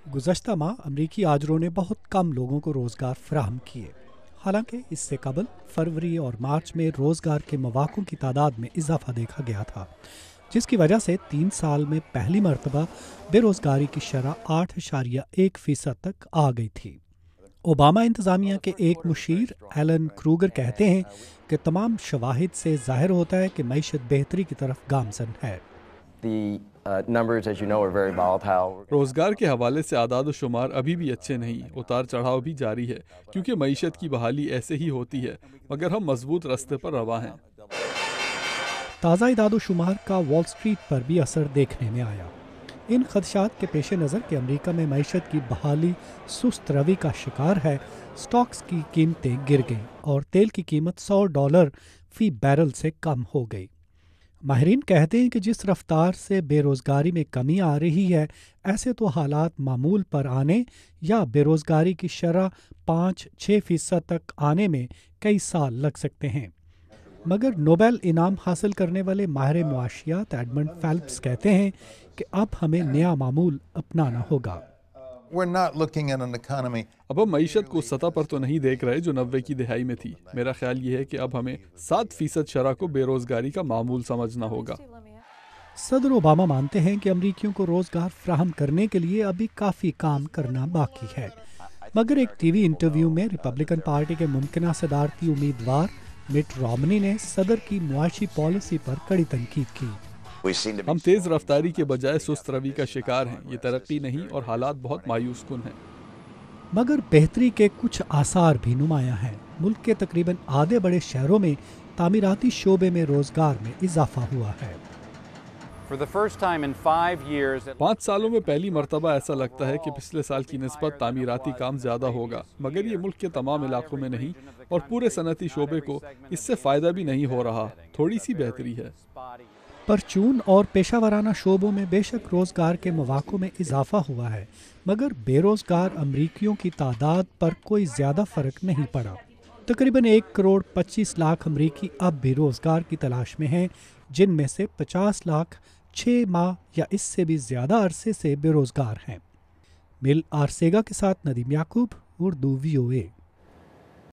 गुज़श्ता माह अमरीकी आजरों ने बहुत कम लोगों को रोज़गार फराहम किए। हालांकि इससे कबल फरवरी और मार्च में रोज़गार के मौक़ों की तादाद में इजाफा देखा गया था, जिसकी वजह से 3 साल में पहली मरतबा बेरोज़गारी की शरह 8.1% तक आ गई थी। ओबामा इंतज़ामिया के एक मुशीर एलन क्रूगर कहते हैं कि तमाम शवाहिद से ज़ाहिर होता है कि मईशत बेहतरी की तरफ गामज़न है। रोजगार के हवाले से आदाद शुमार अभी भी अच्छे नहीं, उतार चढ़ाव भी जारी है क्योंकि मईशत की बहाली ऐसे ही होती है, मगर हम मजबूत रास्ते पर रवा हैं। ताज़ा इदाद शुमार का वॉल स्ट्रीट पर भी असर देखने में आया। इन खदशात के पेश नज़र कि अमरीका में मईशत की बहाली सुस्त रवि का शिकार है, स्टॉक्स की कीमतें गिर गईं और तेल की कीमत $100 फी बैरल से कम हो गई। माहिरीन कहते हैं कि जिस रफ्तार से बेरोज़गारी में कमी आ रही है, ऐसे तो हालात मामूल पर आने या बेरोज़गारी की शरह 5-6% तक आने में कई साल लग सकते हैं। मगर नोबेल इनाम हासिल करने वाले माहिर मुआशियात एडमंड फेल्प्स कहते हैं कि अब हमें नया मामूल अपनाना होगा। अब हम मईशत को सतह पर तो नहीं देख रहे जो 90 की दहाई में थी। मेरा ख्याल ये है कि अब हमें 7% शरह को बेरोजगारी का मामूल समझना होगा। सदर ओबामा मानते हैं कि अमरीकियों को रोजगार फराहम करने के लिए अभी काफ़ी काम करना बाकी है, मगर एक टीवी इंटरव्यू में रिपब्लिकन पार्टी के मुमकिना सदारती उम्मीदवार मिट रोमनी ने सदर की मुआशी पॉलिसी पर कड़ी तनकीद की। हम तेज रफ्तारी के बजाय सुस्त रवि का शिकार हैं। ये तरक्की नहीं और हालात बहुत मायूस कुन हैं। मगर बेहतरी के कुछ आसार भी नुमायां हैं। मुल्क के तकरीबन आधे बड़े शहरों में तामीराती शोबे में रोजगार में इजाफा हुआ है। 5 सालों में पहली मरतबा ऐसा लगता है कि पिछले साल की निस्बत तामीराती काम ज़्यादा होगा, मगर ये मुल्क के तमाम इलाकों में नहीं और पूरे सनती शोबे को इससे फ़ायदा भी नहीं हो रहा। थोड़ी सी बेहतरी है। परचून और पेशा वराना शोबों में बेशक रोज़गार के मौक़ों में इजाफा हुआ है, मगर बेरोज़गार अमरीकियों की तादाद पर कोई ज़्यादा फ़र्क नहीं पड़ा। तकरीबन 1.25 करोड़ अमरीकी अब भी रोज़गार की तलाश में हैं, जिनमें से 50 लाख 6 माह या इससे भी ज़्यादा अरसे से बेरोज़गार हैं। मिल आरसेगा के साथ नदीम याकूब, उर्दू VOA।